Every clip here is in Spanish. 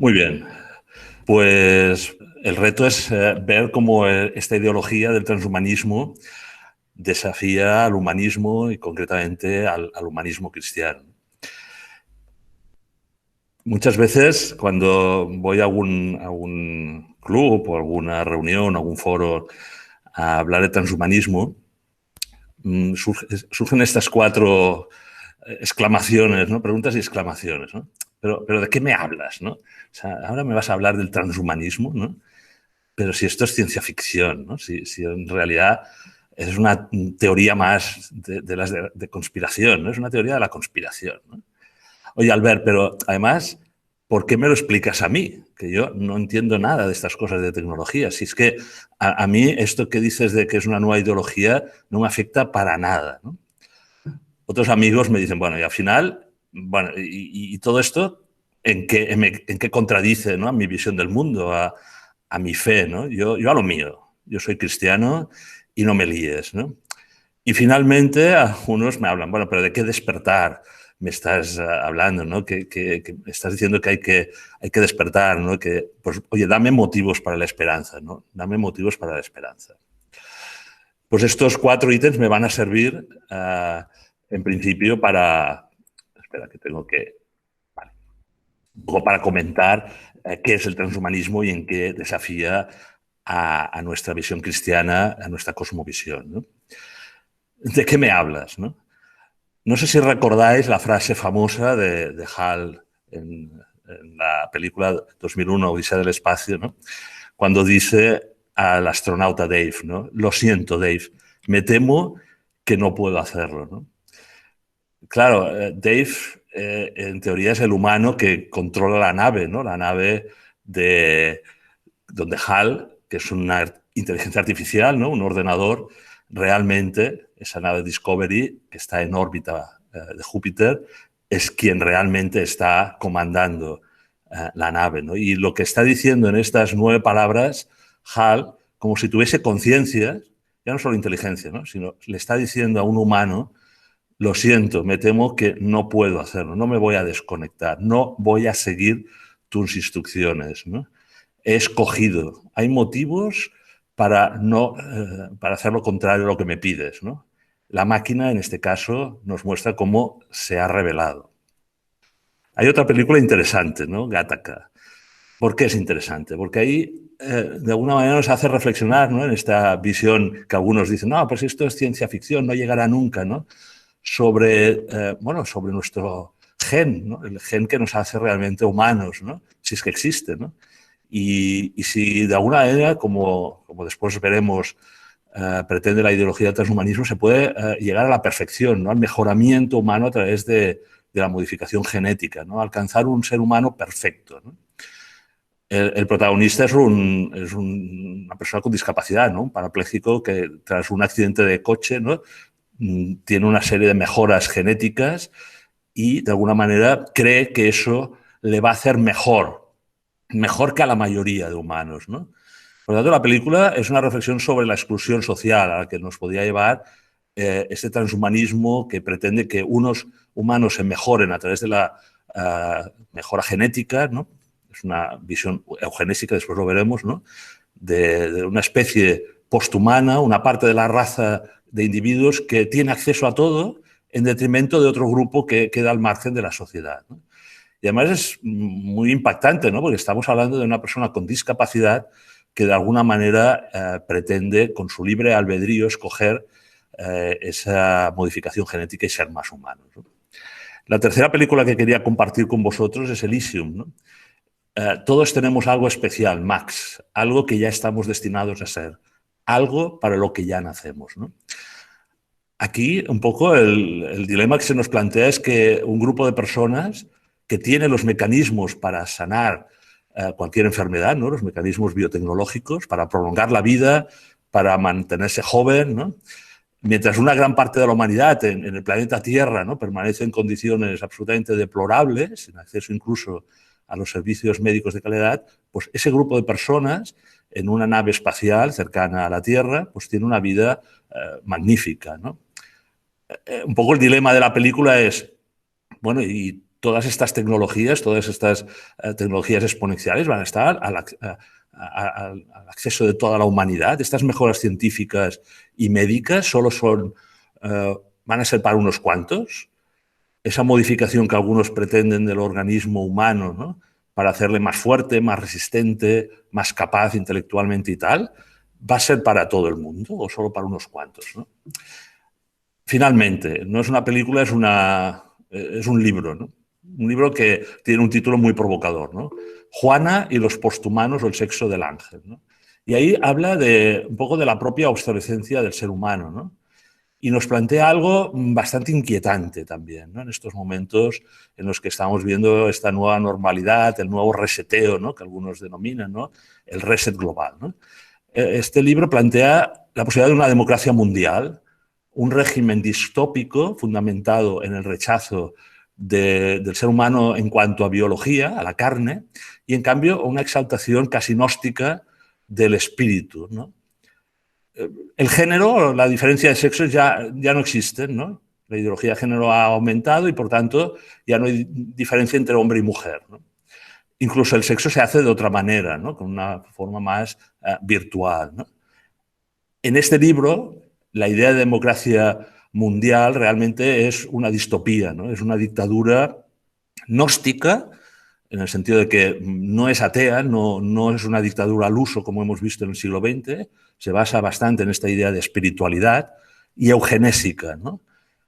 Muy bien. Pues el reto es ver cómo esta ideología del transhumanismo desafía al humanismo y concretamente al humanismo cristiano. Muchas veces cuando voy a algún club o alguna reunión, algún foro a hablar de transhumanismo, surgen estas cuatro exclamaciones, ¿no? Preguntas y exclamaciones, ¿no? Pero ¿de qué me hablas, no? O sea, ahora me vas a hablar del transhumanismo, ¿no? Pero si esto es ciencia ficción, ¿no? Si en realidad es una teoría más de las de conspiración, ¿no? Es una teoría de la conspiración, ¿no? Oye, Albert, pero además, ¿por qué me lo explicas a mí? Que yo no entiendo nada de estas cosas de tecnología. Si es que a mí esto que dices de que es una nueva ideología no me afecta para nada, ¿no? Otros amigos me dicen, bueno, y al final, bueno, y todo esto, ¿en qué contradice, ¿no? A mi visión del mundo, a mi fe, ¿no? Yo a lo mío. Yo soy cristiano y no me líes, ¿no? Y finalmente, algunos me hablan, bueno, pero ¿de qué despertar me estás hablando, ¿no? Que estás diciendo que hay que despertar, ¿no? Que, pues, oye, dame motivos para la esperanza, ¿no? Dame motivos para la esperanza. Pues estos cuatro ítems me van a servir, en principio, para... Espera, que tengo que... Vale. Un poco para comentar qué es el transhumanismo y en qué desafía a nuestra visión cristiana, a nuestra cosmovisión, ¿no? ¿De qué me hablas, no? No sé si recordáis la frase famosa de Hal en la película 2001, Odisea del Espacio, ¿no? Cuando dice al astronauta Dave, ¿no? Lo siento, Dave, me temo que no puedo hacerlo, ¿no? Claro, Dave en teoría es el humano que controla la nave, ¿no? La nave de donde Hal, que es una inteligencia artificial, ¿no? Un ordenador, realmente esa nave Discovery que está en órbita de Júpiter es quien realmente está comandando la nave, ¿no? Y lo que está diciendo en estas 9 palabras Hal, como si tuviese conciencia, ya no solo inteligencia, ¿no? Sino le está diciendo a un humano, lo siento, me temo que no puedo hacerlo, no me voy a desconectar, no voy a seguir tus instrucciones, ¿no? He escogido. Hay motivos para, no, para hacer lo contrario a lo que me pides, ¿no? La máquina, en este caso, nos muestra cómo se ha revelado. Hay otra película interesante, ¿no? Gattaca. ¿Por qué es interesante? Porque ahí, de alguna manera, nos hace reflexionar, ¿no? En esta visión que algunos dicen, no, pues esto es ciencia ficción, no llegará nunca, ¿no? Sobre, bueno, sobre nuestro gen, ¿no? El gen que nos hace realmente humanos, ¿no? Si es que existe, ¿no? Y si de alguna manera, como después veremos, pretende la ideología del transhumanismo, se puede llegar a la perfección, ¿no? Al mejoramiento humano a través de la modificación genética, ¿no? Alcanzar un ser humano perfecto, ¿no? El protagonista es una persona con discapacidad, ¿no? Un parapléjico que tras un accidente de coche, ¿no? Tiene una serie de mejoras genéticas y de alguna manera cree que eso le va a hacer mejor que a la mayoría de humanos, ¿no? Por lo tanto, la película es una reflexión sobre la exclusión social a la que nos podría llevar este transhumanismo que pretende que unos humanos se mejoren a través de la mejora genética, ¿no? Es una visión eugenésica, después lo veremos, ¿no? De una especie posthumana, una parte de la raza de individuos que tiene acceso a todo en detrimento de otro grupo que queda al margen de la sociedad, ¿no? Y además es muy impactante, ¿no? Porque estamos hablando de una persona con discapacidad que de alguna manera pretende, con su libre albedrío, escoger esa modificación genética y ser más humano, ¿no? La tercera película que quería compartir con vosotros es Elysium, ¿no? Todos tenemos algo especial, Max, algo que ya estamos destinados a ser, algo para lo que ya nacemos, ¿no? Aquí un poco el dilema que se nos plantea es que un grupo de personas que tiene los mecanismos para sanar cualquier enfermedad, ¿no? Los mecanismos biotecnológicos, para prolongar la vida, para mantenerse joven, ¿no? Mientras una gran parte de la humanidad en el planeta Tierra, ¿no? Permanece en condiciones absolutamente deplorables, sin acceso incluso a los servicios médicos de calidad, pues ese grupo de personas en una nave espacial cercana a la Tierra, pues tiene una vida magnífica, ¿no? Un poco el dilema de la película es, bueno, ¿y todas estas tecnologías exponenciales van a estar al acceso de toda la humanidad. Estas mejoras científicas y médicas solo van a ser para unos cuantos. Esa modificación que algunos pretenden del organismo humano, ¿no?, para hacerle más fuerte, más resistente, más capaz intelectualmente y tal, ¿va a ser para todo el mundo o solo para unos cuantos, ¿no? Finalmente, no es una película, es un libro, ¿no? Un libro que tiene un título muy provocador, ¿no? Juana y los posthumanos o el sexo del ángel, ¿no? Y ahí habla un poco de la propia obsolescencia del ser humano, ¿no? Y nos plantea algo bastante inquietante también, ¿no?, en estos momentos en los que estamos viendo esta nueva normalidad, el nuevo reseteo, ¿no?, que algunos denominan, ¿no?, el reset global, ¿no? Este libro plantea la posibilidad de una democracia mundial, un régimen distópico fundamentado en el rechazo del ser humano en cuanto a biología, a la carne, y en cambio una exaltación casi gnóstica del espíritu, ¿no? El género, la diferencia de sexos ya no existen, ¿no? La ideología de género ha aumentado y, por tanto, ya no hay diferencia entre hombre y mujer, ¿no? Incluso el sexo se hace de otra manera, ¿no?, con una forma más virtual, ¿no? En este libro, la idea de democracia mundial realmente es una distopía, ¿no? Es una dictadura gnóstica, en el sentido de que no es atea, no es una dictadura al uso como hemos visto en el siglo XX, se basa bastante en esta idea de espiritualidad y eugenésica, ¿no?,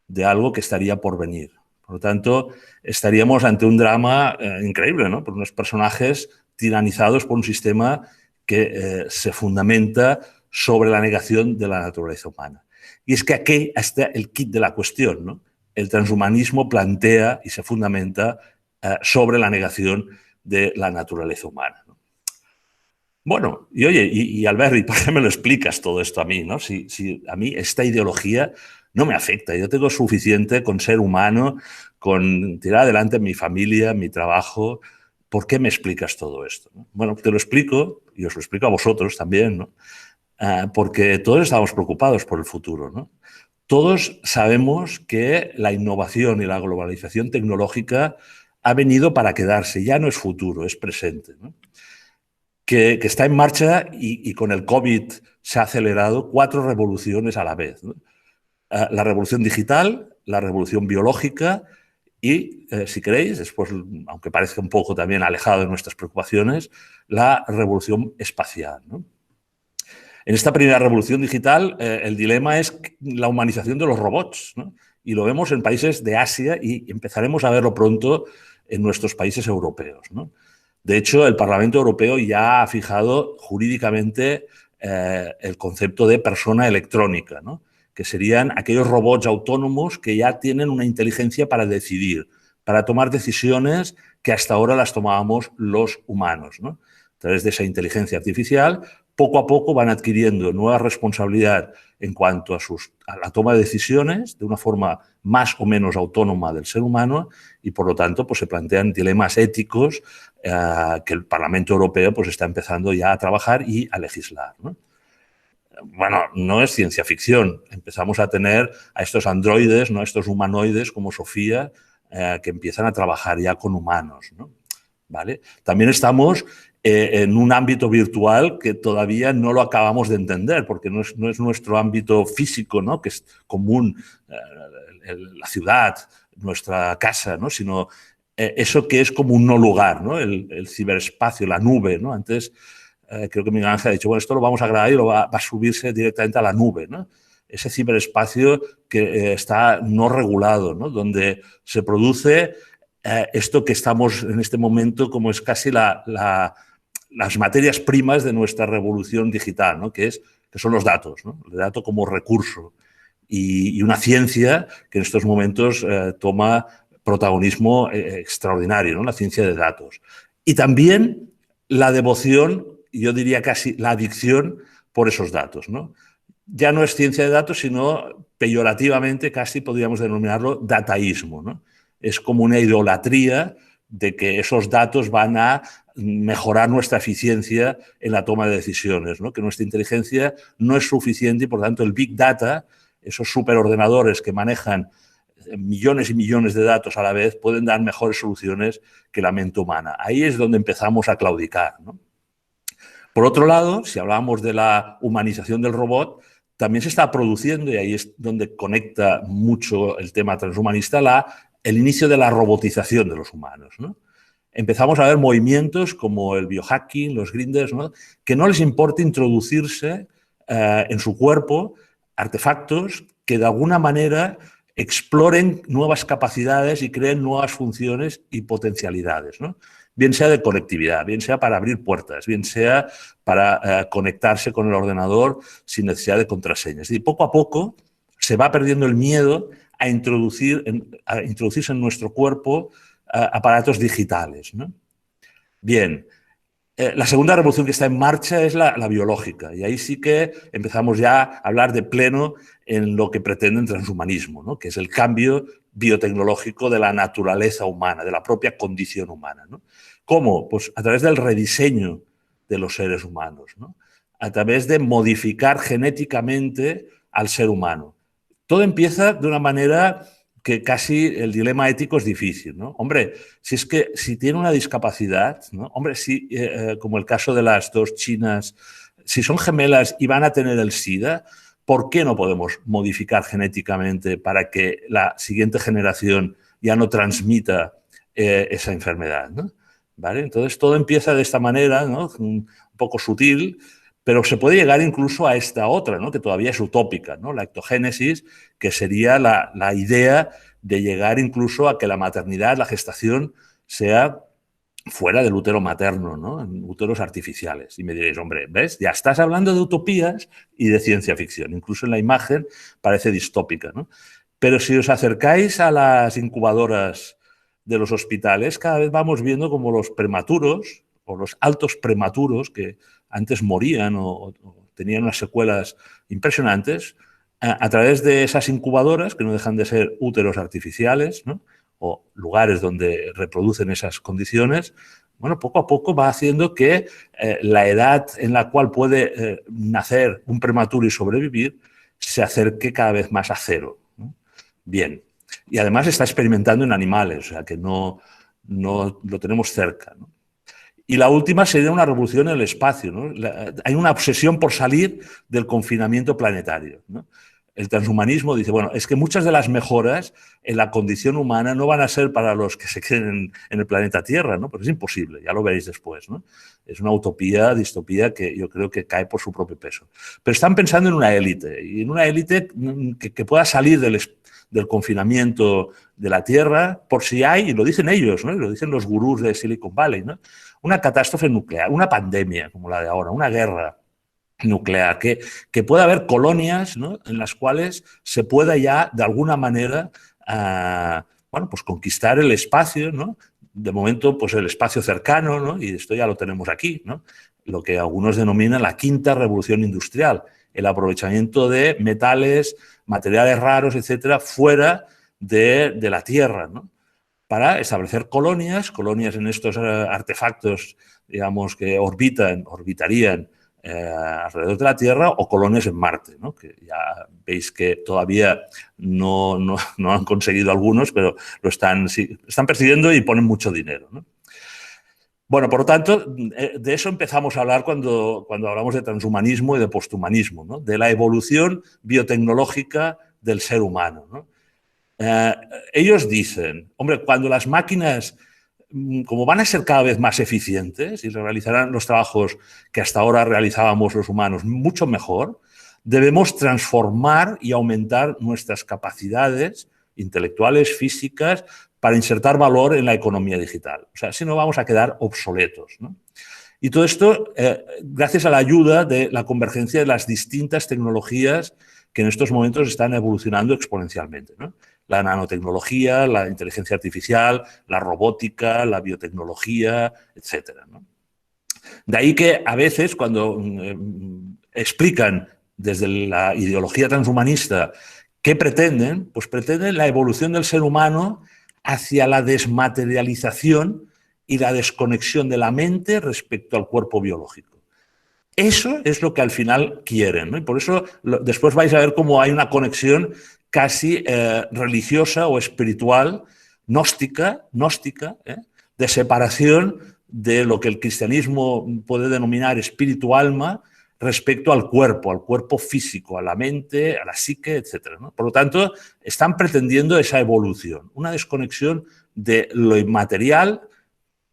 de algo que estaría por venir. Por lo tanto, estaríamos ante un drama increíble, ¿no?, por unos personajes tiranizados por un sistema que se fundamenta sobre la negación de la naturaleza humana. Y es que aquí está el kit de la cuestión, ¿no? El transhumanismo plantea y se fundamenta sobre la negación de la naturaleza humana, ¿no? Bueno, y oye, y Albert, ¿y por qué me lo explicas todo esto a mí, ¿no? Si a mí esta ideología no me afecta, yo tengo suficiente con ser humano, con tirar adelante mi familia, mi trabajo, ¿por qué me explicas todo esto, ¿no? Bueno, te lo explico, y os lo explico a vosotros también, ¿no? Porque todos estamos preocupados por el futuro, ¿no? Todos sabemos que la innovación y la globalización tecnológica ha venido para quedarse, ya no es futuro, es presente, ¿no? Que está en marcha y con el COVID se ha acelerado 4 revoluciones a la vez, ¿no? La revolución digital, la revolución biológica y, si queréis, después, aunque parezca un poco también alejado de nuestras preocupaciones, la revolución espacial, ¿no? En esta primera revolución digital, el dilema es la humanización de los robots, ¿no? Y lo vemos en países de Asia y empezaremos a verlo pronto en nuestros países europeos, ¿no? De hecho, el Parlamento Europeo ya ha fijado jurídicamente el concepto de persona electrónica, ¿no?, que serían aquellos robots autónomos que ya tienen una inteligencia para decidir, para tomar decisiones que hasta ahora las tomábamos los humanos, ¿no? A través de esa inteligencia artificial, poco a poco van adquiriendo nueva responsabilidad en cuanto a la toma de decisiones de una forma más o menos autónoma del ser humano y, por lo tanto, pues se plantean dilemas éticos que el Parlamento Europeo pues está empezando ya a trabajar y a legislar, ¿no? Bueno, no es ciencia ficción. Empezamos a tener a estos androides, ¿no?, a estos humanoides como Sofía, que empiezan a trabajar ya con humanos, ¿no? ¿Vale? También estamos en un ámbito virtual que todavía no lo acabamos de entender, porque no es nuestro ámbito físico, ¿no?, que es común, la ciudad, nuestra casa, ¿no?, sino eso que es como un no lugar, ¿no?, el ciberespacio, la nube, ¿no? Antes creo que Miguel Ángel ha dicho, bueno, esto lo vamos a grabar y va a subirse directamente a la nube, ¿no? Ese ciberespacio que está no regulado, ¿no?, donde se produce esto que estamos en este momento como es casi las materias primas de nuestra revolución digital, ¿no?, que son los datos, ¿no?, el dato como recurso y una ciencia que en estos momentos toma protagonismo extraordinario, ¿no?, la ciencia de datos. Y también la devoción, yo diría casi la adicción por esos datos, ¿no? Ya no es ciencia de datos, sino peyorativamente casi podríamos denominarlo dataísmo, ¿no? Es como una idolatría de que esos datos van a mejorar nuestra eficiencia en la toma de decisiones, ¿no?, que nuestra inteligencia no es suficiente y, por tanto, el Big Data, esos superordenadores que manejan millones y millones de datos a la vez pueden dar mejores soluciones que la mente humana. Ahí es donde empezamos a claudicar, ¿no? Por otro lado, si hablamos de la humanización del robot, también se está produciendo, y ahí es donde conecta mucho el tema transhumanista, el inicio de la robotización de los humanos, ¿no? Empezamos a ver movimientos como el biohacking, los grinders, ¿no?, que no les importa introducirse en su cuerpo artefactos que de alguna manera exploren nuevas capacidades y creen nuevas funciones y potencialidades, ¿no? Bien sea de conectividad, bien sea para abrir puertas, bien sea para conectarse con el ordenador sin necesidad de contraseñas. Y poco a poco se va perdiendo el miedo a introducirse en nuestro cuerpo aparatos digitales, ¿no? Bien, la segunda revolución que está en marcha es la biológica, y ahí sí que empezamos ya a hablar de pleno en lo que pretende el transhumanismo, ¿no?, que es el cambio biotecnológico de la naturaleza humana, de la propia condición humana, ¿no? ¿Cómo? Pues a través del rediseño de los seres humanos, ¿no?, a través de modificar genéticamente al ser humano. Todo empieza de una manera que casi el dilema ético es difícil, ¿no? Hombre, si tiene una discapacidad, ¿no?, hombre, como el caso de las dos chinas, si son gemelas y van a tener el SIDA, ¿por qué no podemos modificar genéticamente para que la siguiente generación ya no transmita esa enfermedad, ¿no? ¿Vale? Entonces todo empieza de esta manera, ¿no?, un poco sutil, pero se puede llegar incluso a esta otra, ¿no?, que todavía es utópica, ¿no?, la ectogénesis, que sería la idea de llegar incluso a que la maternidad, la gestación, sea fuera del útero materno, ¿no?, en úteros artificiales. Y me diréis, hombre, ¿ves? Ya estás hablando de utopías y de ciencia ficción. Incluso en la imagen parece distópica, ¿no? Pero si os acercáis a las incubadoras de los hospitales, cada vez vamos viendo como los prematuros o los altos prematuros que antes morían o tenían unas secuelas impresionantes, a través de esas incubadoras, que no dejan de ser úteros artificiales, ¿no?, o lugares donde reproducen esas condiciones, bueno, poco a poco va haciendo que la edad en la cual puede nacer un prematuro y sobrevivir se acerque cada vez más a cero, ¿no? Bien. Y además está experimentando en animales, o sea que no lo tenemos cerca, ¿no? Y la última sería una revolución en el espacio, ¿no? Hay una obsesión por salir del confinamiento planetario, ¿no? El transhumanismo dice, bueno, es que muchas de las mejoras en la condición humana no van a ser para los que se queden en el planeta Tierra, ¿no? Pero es imposible, ya lo veréis después, ¿no? Es una utopía, distopía que yo creo que cae por su propio peso. Pero están pensando en una élite, y en una élite que pueda salir del confinamiento de la Tierra, por si hay, y lo dicen ellos, ¿no?, y lo dicen los gurús de Silicon Valley, ¿no?, una catástrofe nuclear, una pandemia como la de ahora, una guerra nuclear, que pueda haber colonias, ¿no?, en las cuales se pueda ya, de alguna manera, bueno, pues conquistar el espacio, ¿no? De momento, pues el espacio cercano, ¿no?, y esto ya lo tenemos aquí, ¿no?, lo que algunos denominan la quinta revolución industrial, el aprovechamiento de metales, materiales raros, etcétera, fuera de la Tierra, ¿no?, para establecer colonias en estos artefactos, digamos, que orbitarían alrededor de la Tierra, o colonias en Marte, ¿no?, que ya veis que todavía no han conseguido algunos, pero lo están persiguiendo y ponen mucho dinero, ¿no? Bueno, por lo tanto, de eso empezamos a hablar cuando hablamos de transhumanismo y de posthumanismo, ¿no?, de la evolución biotecnológica del ser humano, ¿no? Ellos dicen, hombre, cuando las máquinas, como van a ser cada vez más eficientes y realizarán los trabajos que hasta ahora realizábamos los humanos mucho mejor, debemos transformar y aumentar nuestras capacidades intelectuales, físicas, para insertar valor en la economía digital. O sea, si no vamos a quedar obsoletos, ¿no? Y todo esto gracias a la ayuda de la convergencia de las distintas tecnologías que en estos momentos están evolucionando exponencialmente, ¿no? La nanotecnología, la inteligencia artificial, la robótica, la biotecnología, etcétera, ¿no? De ahí que a veces cuando explican desde la ideología transhumanista qué pretenden, pues pretenden la evolución del ser humano hacia la desmaterialización y la desconexión de la mente respecto al cuerpo biológico. Eso es lo que al final quieren, ¿no? Y por eso después vais a ver cómo hay una conexión casi religiosa o espiritual, gnóstica, de separación de lo que el cristianismo puede denominar espíritu-alma respecto al cuerpo físico, a la mente, a la psique, etc., ¿no? Por lo tanto, están pretendiendo esa evolución, una desconexión de lo inmaterial,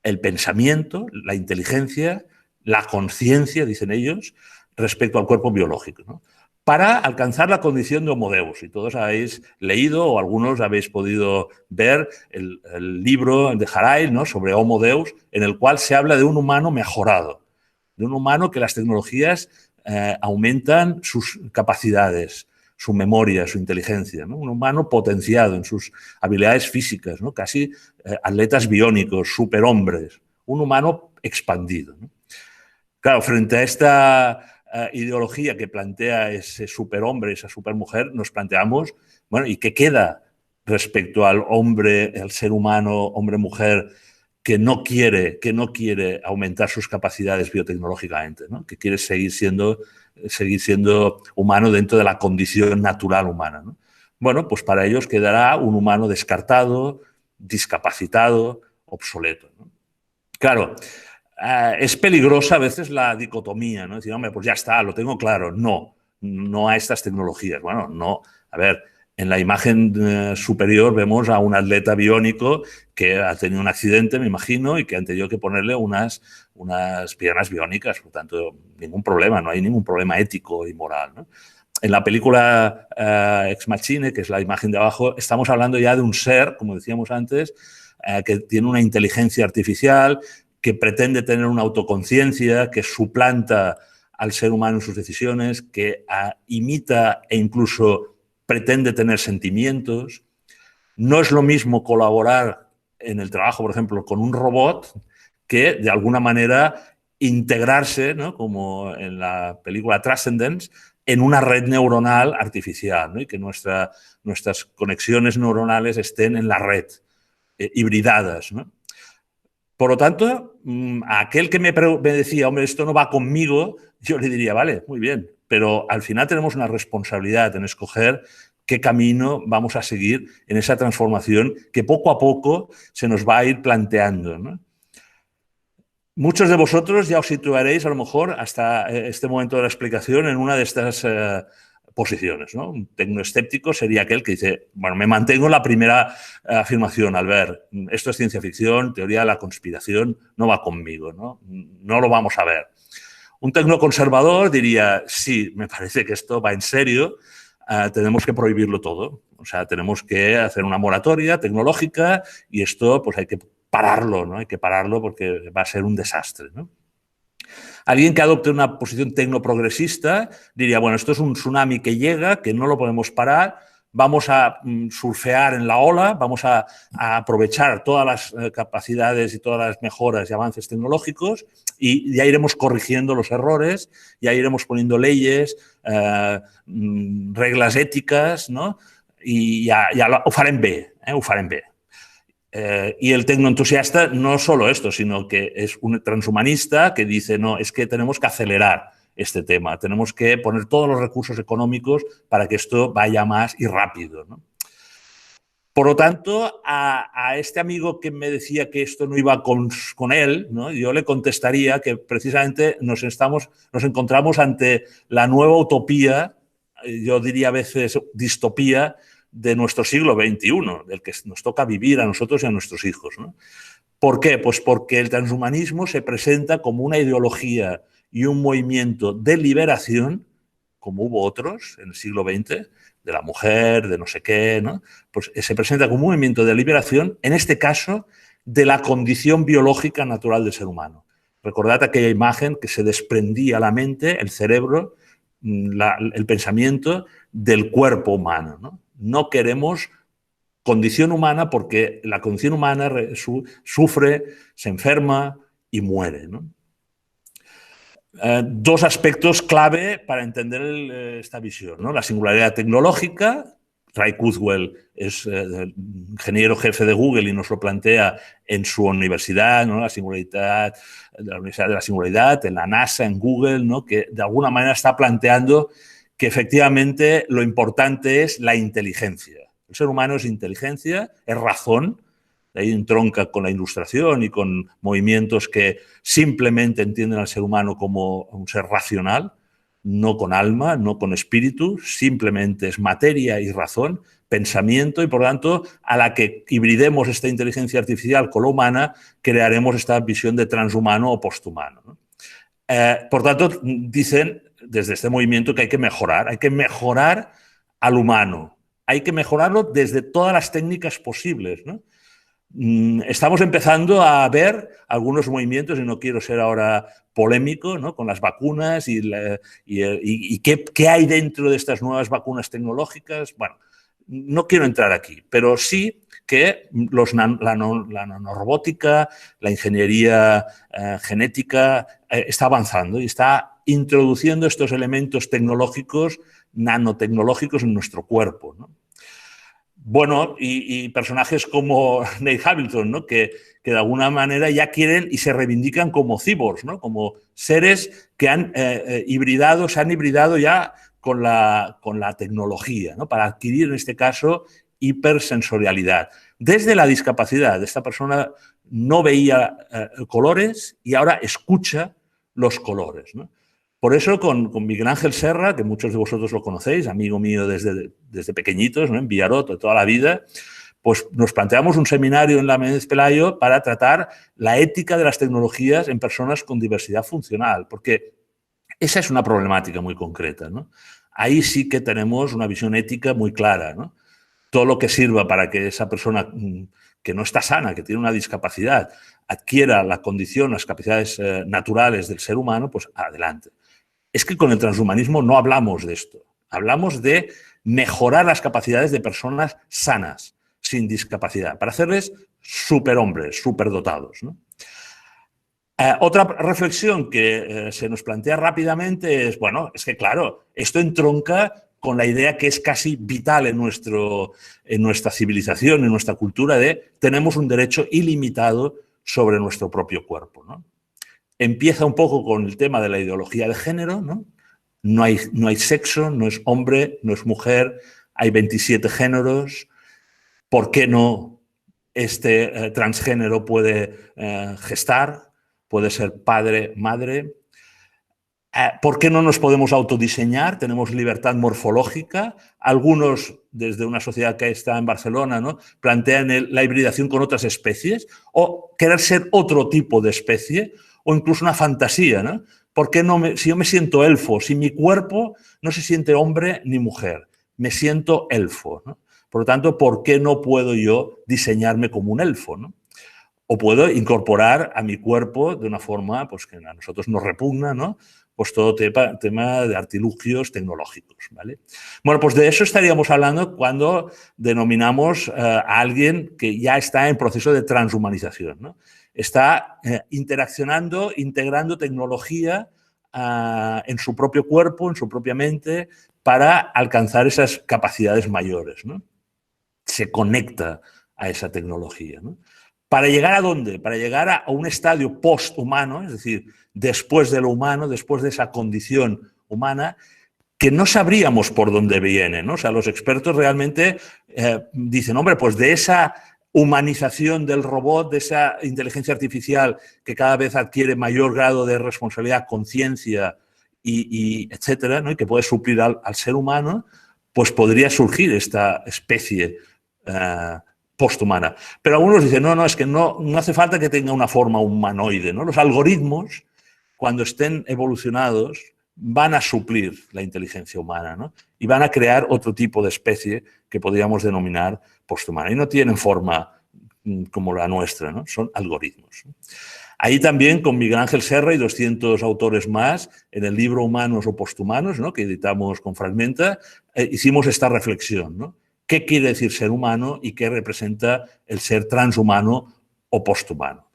el pensamiento, la inteligencia, la conciencia, dicen ellos, respecto al cuerpo biológico, ¿no? Para alcanzar la condición de Homo Deus. Y todos habéis leído o algunos habéis podido ver el libro de Harari, ¿no?, sobre Homo Deus, en el cual se habla de un humano mejorado, de un humano que las tecnologías aumentan sus capacidades, su memoria, su inteligencia, ¿no? Un humano potenciado en sus habilidades físicas, ¿no? Casi atletas biónicos, superhombres, un humano expandido, ¿no? Claro, frente a esta ideología que plantea ese superhombre, esa supermujer, nos planteamos, bueno, ¿y qué queda respecto al hombre, el ser humano, hombre-mujer, que no quiere aumentar sus capacidades biotecnológicamente, ¿no? Que quiere seguir siendo humano dentro de la condición natural humana, ¿no? Bueno, pues para ellos quedará un humano descartado, discapacitado, obsoleto, ¿no? Claro, es peligrosa a veces la dicotomía, ¿no? Decir, hombre, pues ya está, lo tengo claro. No a estas tecnologías. Bueno, no. A ver, en la imagen superior vemos a un atleta biónico que ha tenido un accidente, me imagino, y que han tenido que ponerle unas piernas biónicas. Por tanto, ningún problema, no hay ningún problema ético y moral, ¿no? En la película Ex Machina, que es la imagen de abajo, estamos hablando ya de un ser, como decíamos antes, que tiene una inteligencia artificial, que pretende tener una autoconciencia, que suplanta al ser humano en sus decisiones, que imita e incluso pretende tener sentimientos. No es lo mismo colaborar en el trabajo, por ejemplo, con un robot que, de alguna manera, integrarse, ¿no?, como en la película Transcendence, en una red neuronal artificial, ¿no?, y que nuestras conexiones neuronales estén en la red, hibridadas, ¿no? Por lo tanto, a aquel que me decía, hombre, esto no va conmigo, yo le diría, vale, muy bien, pero al final tenemos una responsabilidad en escoger qué camino vamos a seguir en esa transformación que poco a poco se nos va a ir planteando, ¿no? Muchos de vosotros ya os situaréis, a lo mejor, hasta este momento de la explicación, en una de estas posiciones, ¿no? Un tecnoescéptico sería aquel que dice, bueno, me mantengo en la primera afirmación, Albert, esto es ciencia ficción, teoría de la conspiración, no va conmigo, ¿no? No lo vamos a ver. Un tecnoconservador diría, sí, me parece que esto va en serio, tenemos que prohibirlo todo. O sea, tenemos que hacer una moratoria tecnológica y esto pues hay que pararlo, ¿no? Hay que pararlo porque va a ser un desastre, ¿no? Alguien que adopte una posición tecnoprogresista diría, bueno, esto es un tsunami que llega, que no lo podemos parar, vamos a surfear en la ola, vamos a aprovechar todas las capacidades y todas las mejoras y avances tecnológicos y ya iremos corrigiendo los errores, ya iremos poniendo leyes, reglas éticas, ¿no? Y ya ho farem bé, ho farem bé. Y el tecnoentusiasta no solo esto, sino que es un transhumanista que dice, no, es que tenemos que acelerar este tema, tenemos que poner todos los recursos económicos para que esto vaya más y rápido, ¿no? Por lo tanto, a este amigo que me decía que esto no iba con él, ¿no?, yo le contestaría que precisamente nos encontramos ante la nueva utopía, yo diría a veces distopía, de nuestro siglo XXI, del que nos toca vivir a nosotros y a nuestros hijos, ¿no? ¿Por qué? Pues porque el transhumanismo se presenta como una ideología y un movimiento de liberación, como hubo otros en el siglo XX, de la mujer, de no sé qué, ¿no? Pues se presenta como un movimiento de liberación, en este caso, de la condición biológica natural del ser humano. Recordad aquella imagen que se desprendía la mente, el cerebro, el pensamiento del cuerpo humano, ¿no? No queremos condición humana porque la condición humana sufre, se enferma y muere, ¿no? Dos aspectos clave para entender esta visión, ¿no? La singularidad tecnológica. Ray Kurzweil es ingeniero jefe de Google y nos lo plantea en su universidad, ¿no? La singularidad, la Universidad de la Singularidad, en la NASA, en Google, ¿no? Que de alguna manera está planteando que efectivamente lo importante es la inteligencia. El ser humano es inteligencia, es razón. De ahí entronca con la Ilustración y con movimientos que simplemente entienden al ser humano como un ser racional, no con alma, no con espíritu, simplemente es materia y razón, pensamiento, y por lo tanto, a la que hibridemos esta inteligencia artificial con la humana, crearemos esta visión de transhumano o posthumano, ¿no? Por tanto, dicen desde este movimiento que hay que mejorar al humano, hay que mejorarlo desde todas las técnicas posibles, ¿no? Estamos empezando a ver algunos movimientos, y no quiero ser ahora polémico, ¿no?, con las vacunas y qué hay dentro de estas nuevas vacunas tecnológicas. Bueno, no quiero entrar aquí, pero sí que la nanorobótica, la ingeniería genética está avanzando y está introduciendo estos elementos tecnológicos, nanotecnológicos en nuestro cuerpo, ¿no? Bueno, y personajes como Neil Hamilton, ¿no?, que de alguna manera ya quieren y se reivindican como cyborgs, ¿no?, como seres que han se han hibridado ya con la tecnología, ¿no?, para adquirir, en este caso, hipersensorialidad. Desde la discapacidad, esta persona no veía colores y ahora escucha los colores, ¿no? Por eso, con Miguel Ángel Serra, que muchos de vosotros lo conocéis, amigo mío desde pequeñitos, ¿no?, en Villarot, de toda la vida, pues nos planteamos un seminario en la Méndez Pelayo para tratar la ética de las tecnologías en personas con diversidad funcional, porque esa es una problemática muy concreta, ¿no? Ahí sí que tenemos una visión ética muy clara, ¿no? Todo lo que sirva para que esa persona que no está sana, que tiene una discapacidad, adquiera la condición, las capacidades naturales del ser humano, pues adelante. Es que con el transhumanismo no hablamos de esto. Hablamos de mejorar las capacidades de personas sanas, sin discapacidad, para hacerles superhombres, superdotados, ¿no? Otra reflexión que se nos plantea rápidamente es, bueno, es que claro, esto entronca con la idea que es casi vital en nuestra civilización, en nuestra cultura, de tenemos un derecho ilimitado sobre nuestro propio cuerpo, ¿no? Empieza un poco con el tema de la ideología de género, ¿no? No hay sexo, no es hombre, no es mujer, hay 27 géneros. ¿Por qué no este transgénero puede gestar, puede ser padre, madre? ¿Por qué no nos podemos autodiseñar? Tenemos libertad morfológica. Algunos, desde una sociedad que está en Barcelona, ¿no?, plantean la hibridación con otras especies o querer ser otro tipo de especie, o incluso una fantasía, ¿no? ¿Por qué no si yo me siento elfo, si mi cuerpo no se siente hombre ni mujer, me siento elfo, ¿no? Por lo tanto, ¿por qué no puedo yo diseñarme como un elfo, ¿no? O puedo incorporar a mi cuerpo de una forma pues, que a nosotros nos repugna, ¿no?, pues todo tema de artilugios tecnológicos, ¿vale? Bueno, pues de eso estaríamos hablando cuando denominamos a alguien que ya está en proceso de transhumanización, ¿no? Está interaccionando, integrando tecnología en su propio cuerpo, en su propia mente, para alcanzar esas capacidades mayores, ¿no? Se conecta a esa tecnología, ¿no? ¿Para llegar a dónde? Para llegar a un estadio posthumano, es decir, después de lo humano, después de esa condición humana, que no sabríamos por dónde viene, ¿no? O sea, los expertos realmente dicen, hombre, pues de esa humanización del robot, de esa inteligencia artificial que cada vez adquiere mayor grado de responsabilidad, conciencia y etcétera, ¿no?, y que puede suplir al ser humano, pues podría surgir esta especie posthumana. Pero algunos dicen, no, es que no hace falta que tenga una forma humanoide, ¿no? Los algoritmos, cuando estén evolucionados, van a suplir la inteligencia humana, ¿no?, y van a crear otro tipo de especie que podríamos denominar posthumana. Y no tienen forma como la nuestra, ¿no? Son algoritmos. Ahí también, con Miguel Ángel Serra y 200 autores más, en el libro Humanos o Posthumanos, ¿no?, que editamos con Fragmenta, hicimos esta reflexión, ¿no? ¿Qué quiere decir ser humano y qué representa el ser transhumano o posthumano?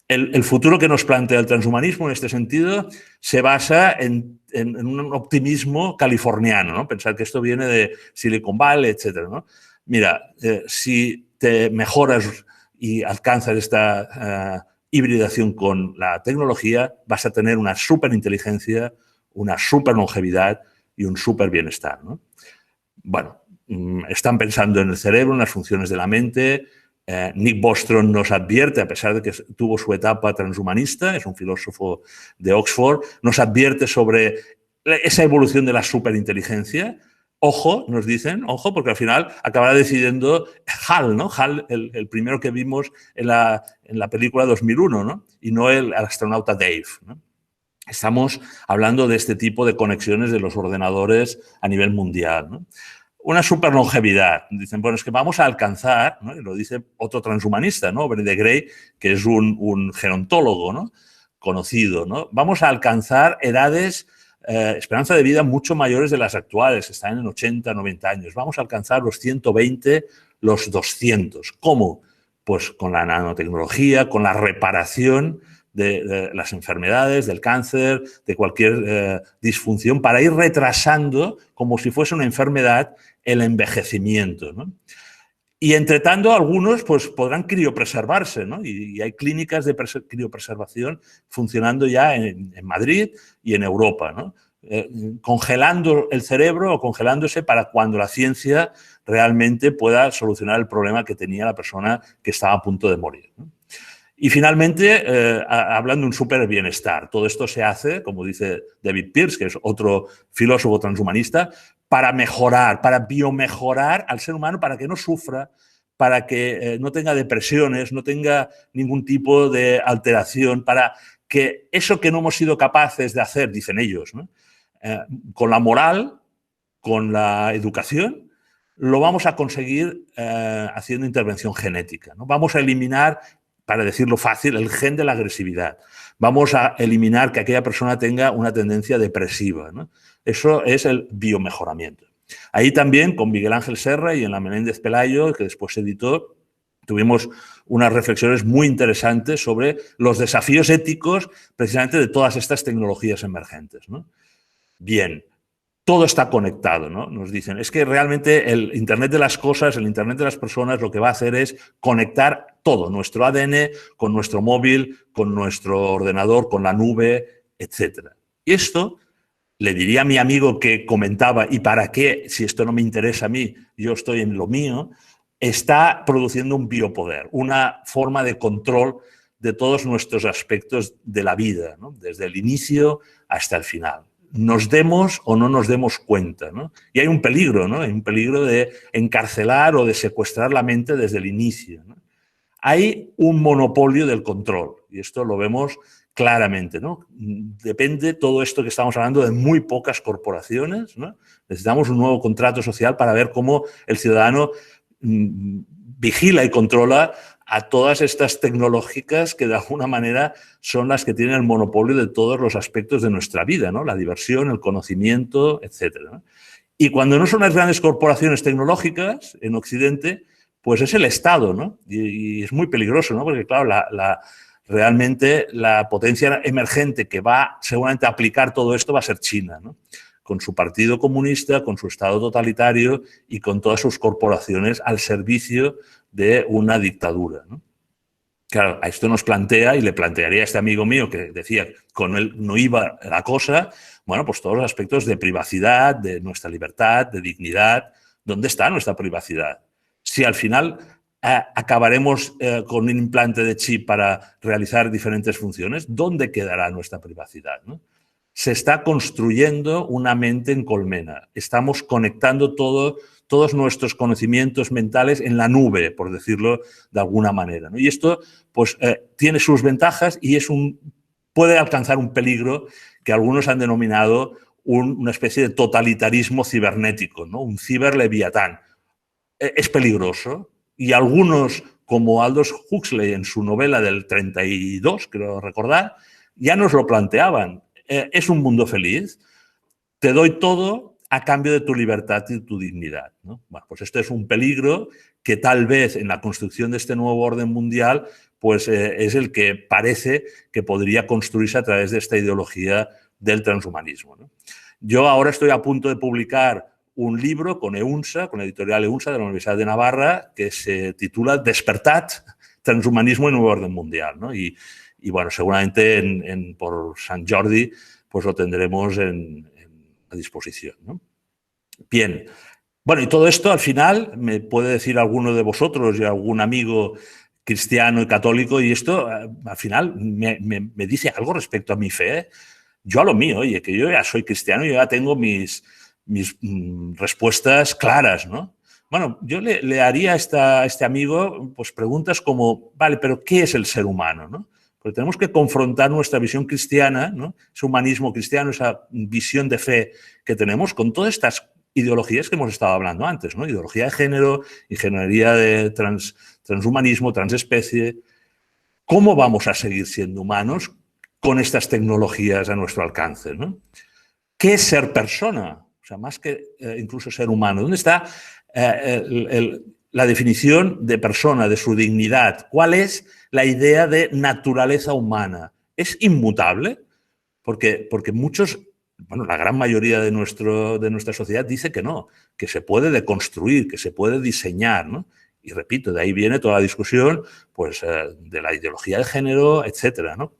El futuro que nos plantea el transhumanismo en este sentido se basa en un optimismo californiano, ¿no? Pensar que esto viene de Silicon Valley, etcétera, ¿no? Mira, si te mejoras y alcanzas esta hibridación con la tecnología, vas a tener una superinteligencia, una superlongevidad y un súper bienestar, ¿no? Bueno, están pensando en el cerebro, en las funciones de la mente. Nick Bostrom nos advierte, a pesar de que tuvo su etapa transhumanista, es un filósofo de Oxford, nos advierte sobre esa evolución de la superinteligencia. Ojo, nos dicen, ojo, porque al final acabará decidiendo Hal, ¿no? Hal, el primero que vimos en la película 2001, ¿no? Y no el astronauta Dave, ¿no? Estamos hablando de este tipo de conexiones de los ordenadores a nivel mundial, ¿no? Una superlongevidad. Dicen, bueno, es que vamos a alcanzar, ¿no? Y lo dice otro transhumanista, ¿no? Brené Gray, que es un gerontólogo, ¿no? Conocido, ¿no? Vamos a alcanzar edades, esperanza de vida mucho mayores de las actuales, están en 80, 90 años. Vamos a alcanzar los 120, los 200. ¿Cómo? Pues con la nanotecnología, con la reparación de las enfermedades, del cáncer, de cualquier disfunción, para ir retrasando, como si fuese una enfermedad, el envejecimiento, ¿no? Y entre tanto, algunos pues, podrán criopreservarse, ¿no? Y hay clínicas de criopreservación funcionando ya en Madrid y en Europa, ¿no? Congelando el cerebro o congelándose para cuando la ciencia realmente pueda solucionar el problema que tenía la persona que estaba a punto de morir, ¿no? Y finalmente, hablando de un súper bienestar, todo esto se hace, como dice David Pearce, que es otro filósofo transhumanista, para mejorar, para biomejorar al ser humano, para que no sufra, para que no tenga depresiones, no tenga ningún tipo de alteración, para que eso que no hemos sido capaces de hacer, dicen ellos, ¿no? Con la moral, con la educación, lo vamos a conseguir haciendo intervención genética, ¿no? Vamos a eliminar, para decirlo fácil, el gen de la agresividad. Vamos a eliminar que aquella persona tenga una tendencia depresiva, ¿no? Eso es el biomejoramiento. Ahí también, con Miguel Ángel Serra y en la Menéndez Pelayo, que después se editó, tuvimos unas reflexiones muy interesantes sobre los desafíos éticos precisamente de todas estas tecnologías emergentes, ¿no? Bien, todo está conectado, ¿no? Nos dicen, es que realmente el Internet de las cosas, el Internet de las personas, lo que va a hacer es conectar todo, nuestro ADN con nuestro móvil, con nuestro ordenador, con la nube, etc. Y esto, le diría a mi amigo que comentaba, ¿y para qué? Si esto no me interesa a mí, yo estoy en lo mío, está produciendo un biopoder, una forma de control de todos nuestros aspectos de la vida, ¿no? Desde el inicio hasta el final. Nos demos o no nos demos cuenta, ¿no? Y hay un peligro, ¿no? Hay un peligro de encarcelar o de secuestrar la mente desde el inicio, ¿no? Hay un monopolio del control y esto lo vemos claramente, ¿no? Depende todo esto que estamos hablando de muy pocas corporaciones, ¿no? Necesitamos un nuevo contrato social para ver cómo el ciudadano vigila y controla a todas estas tecnológicas que de alguna manera son las que tienen el monopolio de todos los aspectos de nuestra vida, ¿no? La diversión, el conocimiento, etcétera, ¿no? Y cuando no son las grandes corporaciones tecnológicas en Occidente, pues es el Estado, ¿no? Y es muy peligroso, ¿no? Porque, claro, realmente la potencia emergente que va seguramente a aplicar todo esto va a ser China, ¿no? Con su partido comunista, con su Estado totalitario y con todas sus corporaciones al servicio de una dictadura, ¿no? Claro, a esto nos plantea, y le plantearía a este amigo mío que decía con él no iba la cosa, bueno, pues todos los aspectos de privacidad, de nuestra libertad, de dignidad. ¿Dónde está nuestra privacidad? Si al final acabaremos con un implante de chip para realizar diferentes funciones, ¿dónde quedará nuestra privacidad, ¿no? Se está construyendo una mente en colmena. Estamos conectando todos nuestros conocimientos mentales en la nube, por decirlo de alguna manera, ¿no? Y esto pues, tiene sus ventajas y puede alcanzar un peligro que algunos han denominado una especie de totalitarismo cibernético, ¿no? Un ciberleviatán. Es peligroso y algunos, como Aldous Huxley en su novela del 32, creo recordar, ya nos lo planteaban. Es un mundo feliz, te doy todo a cambio de tu libertad y tu dignidad, ¿no? Bueno, pues esto es un peligro que tal vez en la construcción de este nuevo orden mundial pues es el que parece que podría construirse a través de esta ideología del transhumanismo, ¿no? Yo ahora estoy a punto de publicar un libro con EUNSA, con la editorial EUNSA de la Universidad de Navarra, que se titula Despertat, transhumanismo y nuevo orden mundial, ¿no? Y bueno, seguramente por Sant Jordi pues lo tendremos en a disposición, ¿no? Bien. Bueno, y todo esto al final me puede decir alguno de vosotros y algún amigo cristiano y católico, y esto al final me dice algo respecto a mi fe, ¿eh? Yo a lo mío, oye, que yo ya soy cristiano, yo ya tengo mis respuestas claras, ¿no? Bueno, yo le haría a este amigo pues preguntas como, vale, pero ¿qué es el ser humano, no? Porque tenemos que confrontar nuestra visión cristiana, ¿no? Ese humanismo cristiano, esa visión de fe que tenemos con todas estas ideologías que hemos estado hablando antes, ¿no? Ideología de género, ingeniería de transhumanismo, transespecie. ¿Cómo vamos a seguir siendo humanos con estas tecnologías a nuestro alcance, ¿no? ¿Qué es ser persona? O sea, más que incluso ser humano. ¿Dónde está la definición de persona, de su dignidad? ¿Cuál es la idea de naturaleza humana? ¿Es inmutable? Porque muchos, bueno, la gran mayoría de nuestra sociedad dice que no, que se puede deconstruir, que se puede diseñar, ¿no? Y repito, de ahí viene toda la discusión pues, de la ideología de género, etcétera, ¿no?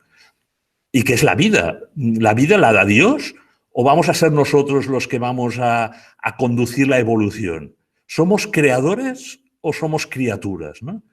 ¿Y qué es la vida? ¿La vida la da Dios? ¿O vamos a ser nosotros los que vamos a conducir la evolución? ¿Somos creadores o somos criaturas, ¿no?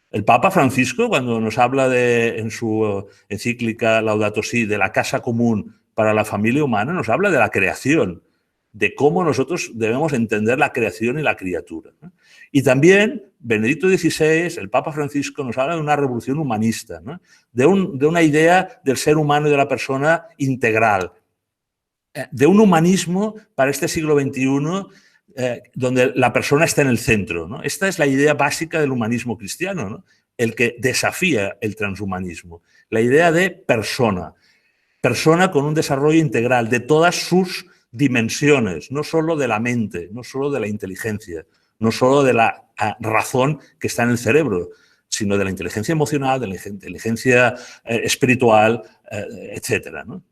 El Papa Francisco, cuando nos habla en su encíclica Laudato Si, de la casa común para la familia humana, nos habla de la creación, de cómo nosotros debemos entender la creación y la criatura, ¿no? Y también Benedicto XVI, el Papa Francisco, nos habla de una revolución humanista, ¿no? de una idea del ser humano y de la persona integral, de un humanismo para este siglo XXI donde la persona está en el centro, ¿no? Esta es la idea básica del humanismo cristiano, ¿no? El que desafía el transhumanismo, la idea de persona con un desarrollo integral de todas sus dimensiones, no solo de la mente, no solo de la inteligencia, no solo de la razón que está en el cerebro, sino de la inteligencia emocional, de la inteligencia espiritual, etcétera, ¿no?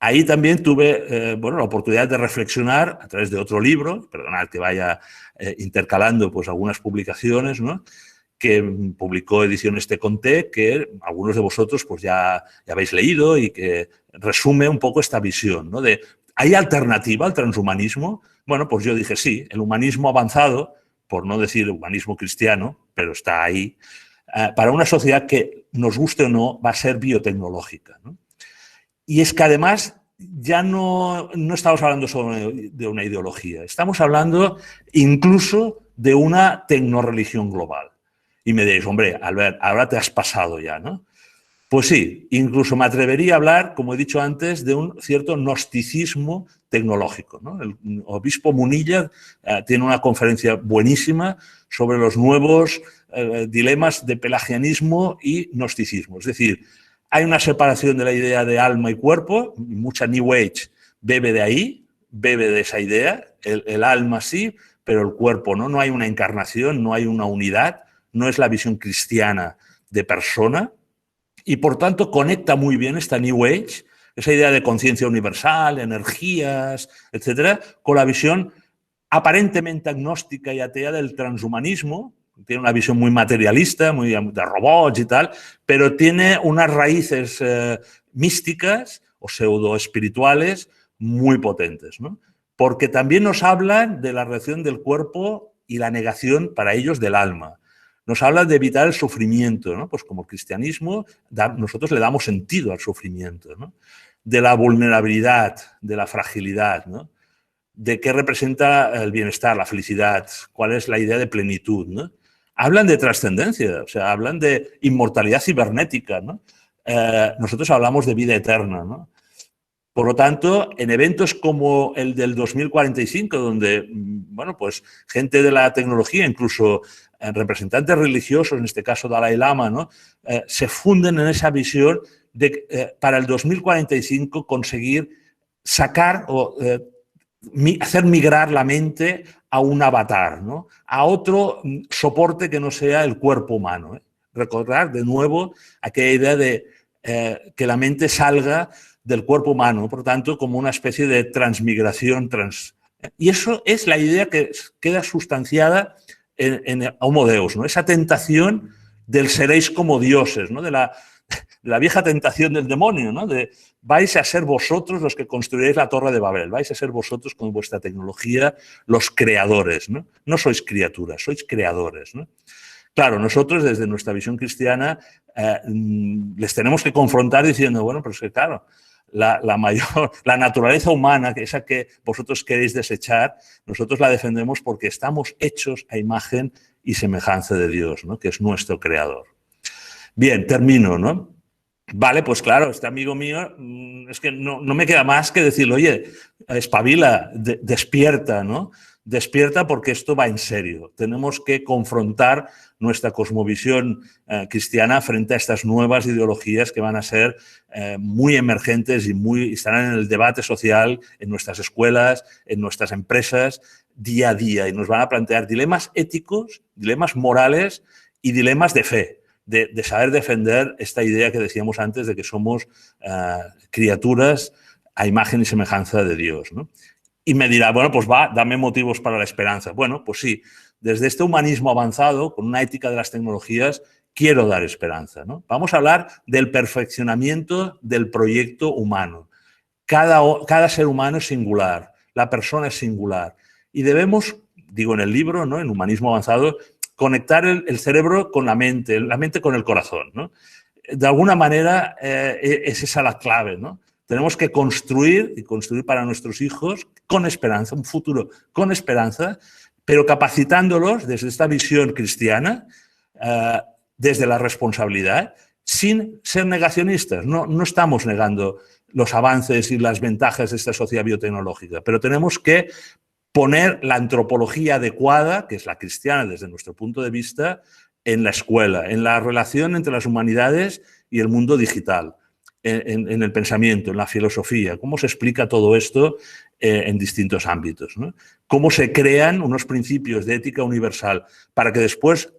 Ahí también tuve bueno, la oportunidad de reflexionar a través de otro libro, perdonad que vaya intercalando pues, algunas publicaciones, ¿no? Que publicó Ediciones Te Conté, que algunos de vosotros pues, ya habéis leído y que resume un poco esta visión, ¿no? De, ¿hay alternativa al transhumanismo? Bueno, pues yo dije sí, el humanismo avanzado, por no decir humanismo cristiano, pero está ahí, para una sociedad que, nos guste o no, va a ser biotecnológica, ¿no? Y es que además ya no estamos hablando solo de una ideología, estamos hablando incluso de una tecnoreligión global. Y me diréis, hombre, Albert, ahora te has pasado ya, ¿no? Pues sí, incluso me atrevería a hablar, como he dicho antes, de un cierto gnosticismo tecnológico, ¿no? El obispo Munilla tiene una conferencia buenísima sobre los nuevos dilemas de pelagianismo y gnosticismo. Es decir, hay una separación de la idea de alma y cuerpo, mucha New Age bebe de ahí, bebe de esa idea, el alma sí, pero el cuerpo no, no hay una encarnación, no hay una unidad, no es la visión cristiana de persona y por tanto conecta muy bien esta New Age, esa idea de conciencia universal, energías, etcétera, con la visión aparentemente agnóstica y atea del transhumanismo. Tiene una visión muy materialista, muy de robots y tal, pero tiene unas raíces místicas o pseudo-espirituales muy potentes, ¿no? Porque también nos hablan de la relación del cuerpo y la negación para ellos del alma. Nos hablan de evitar el sufrimiento, ¿no? Pues como cristianismo nosotros le damos sentido al sufrimiento, ¿no? De la vulnerabilidad, de la fragilidad, ¿no? De qué representa el bienestar, la felicidad, cuál es la idea de plenitud, ¿no? Hablan de trascendencia, o sea, hablan de inmortalidad cibernética, ¿no? Nosotros hablamos de vida eterna, ¿no? Por lo tanto, en eventos como el del 2045, donde, bueno, pues gente de la tecnología, incluso representantes religiosos, en este caso Dalai Lama, ¿no? Se funden en esa visión de para el 2045 conseguir sacar o hacer migrar la mente a un avatar, ¿no? A otro soporte que no sea el cuerpo humano, ¿eh? Recordar de nuevo aquella idea de que la mente salga del cuerpo humano, por tanto, como una especie de transmigración. Y eso es la idea que queda sustanciada en Homo Deus, ¿no? Esa tentación del seréis como dioses, ¿no? De la vieja tentación del demonio, ¿no? De vais a ser vosotros los que construiréis la Torre de Babel, vais a ser vosotros con vuestra tecnología los creadores, ¿no? No sois criaturas, sois creadores, ¿no? Claro, nosotros desde nuestra visión cristiana les tenemos que confrontar diciendo, bueno, pero es que claro, la naturaleza humana, esa que vosotros queréis desechar, nosotros la defendemos porque estamos hechos a imagen y semejanza de Dios, ¿no? Que es nuestro creador. Bien, termino, ¿no? Vale, pues claro, este amigo mío, es que no me queda más que decirle, oye, espabila, despierta, ¿no? Despierta porque esto va en serio. Tenemos que confrontar nuestra cosmovisión cristiana frente a estas nuevas ideologías que van a ser muy emergentes y estarán en el debate social, en nuestras escuelas, en nuestras empresas, día a día. Y nos van a plantear dilemas éticos, dilemas morales y dilemas de fe. De saber defender esta idea que decíamos antes de que somos criaturas a imagen y semejanza de Dios, ¿no? Y me dirá, bueno, pues dame motivos para la esperanza. Bueno, pues sí, desde este humanismo avanzado, con una ética de las tecnologías, quiero dar esperanza, ¿no? Vamos a hablar del perfeccionamiento del proyecto humano. Cada ser humano es singular, la persona es singular. Y debemos, digo en el libro, ¿no? En Humanismo Avanzado, conectar el cerebro con la mente con el corazón, ¿no? De alguna manera es esa la clave, ¿no? Tenemos que construir para nuestros hijos con esperanza, un futuro con esperanza, pero capacitándolos desde esta visión cristiana, desde la responsabilidad, sin ser negacionistas. No estamos negando los avances y las ventajas de esta sociedad biotecnológica, pero tenemos que poner la antropología adecuada, que es la cristiana desde nuestro punto de vista, en la escuela, en la relación entre las humanidades y el mundo digital, en el pensamiento, en la filosofía, cómo se explica todo esto en distintos ámbitos, ¿no? Cómo se crean unos principios de ética universal para que después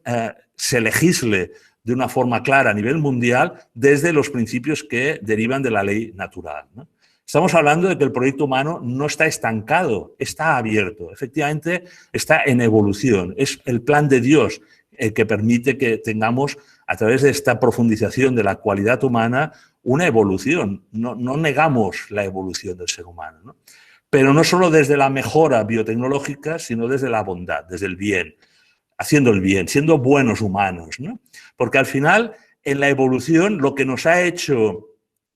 se legisle de una forma clara a nivel mundial desde los principios que derivan de la ley natural, ¿no? Estamos hablando de que el proyecto humano no está estancado, está abierto, efectivamente está en evolución. Es el plan de Dios el que permite que tengamos, a través de esta profundización de la cualidad humana, una evolución. No negamos la evolución del ser humano, ¿no? Pero no solo desde la mejora biotecnológica, sino desde la bondad, desde el bien, haciendo el bien, siendo buenos humanos, ¿no? Porque al final, en la evolución, lo que nos ha hecho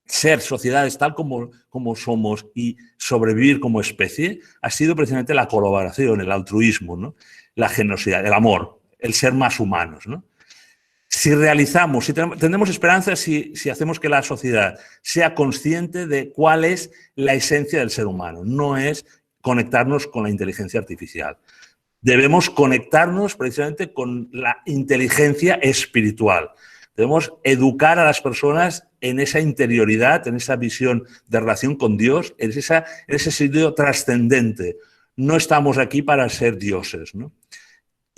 ser sociedades tal como somos y sobrevivir como especie ha sido precisamente la colaboración, el altruismo, ¿no? La generosidad, el amor, el ser más humanos, ¿no? Si realizamos, si tendremos esperanza si hacemos que la sociedad sea consciente de cuál es la esencia del ser humano. No es conectarnos con la inteligencia artificial. Debemos conectarnos precisamente con la inteligencia espiritual. Debemos educar a las personas en esa interioridad, en esa visión de relación con Dios, en ese sentido trascendente. No estamos aquí para ser dioses, ¿no?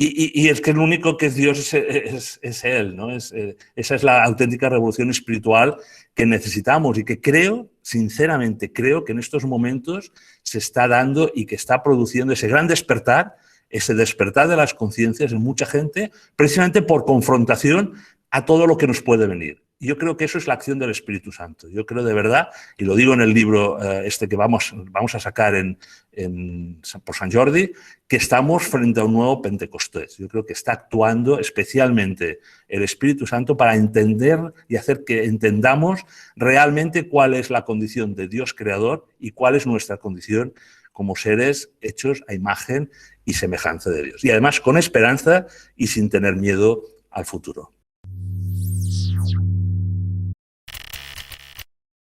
Y es que el único que es Dios es Él, ¿no? Esa es la auténtica revolución espiritual que necesitamos y que sinceramente creo que en estos momentos se está dando y que está produciendo ese gran despertar, ese despertar de las conciencias en mucha gente, precisamente por confrontación a todo lo que nos puede venir. Y yo creo que eso es la acción del Espíritu Santo. Yo creo de verdad, y lo digo en el libro que vamos a sacar por San Jordi, que estamos frente a un nuevo Pentecostés. Yo creo que está actuando especialmente el Espíritu Santo para entender y hacer que entendamos realmente cuál es la condición de Dios creador y cuál es nuestra condición como seres hechos a imagen y semejanza de Dios. Y además con esperanza y sin tener miedo al futuro.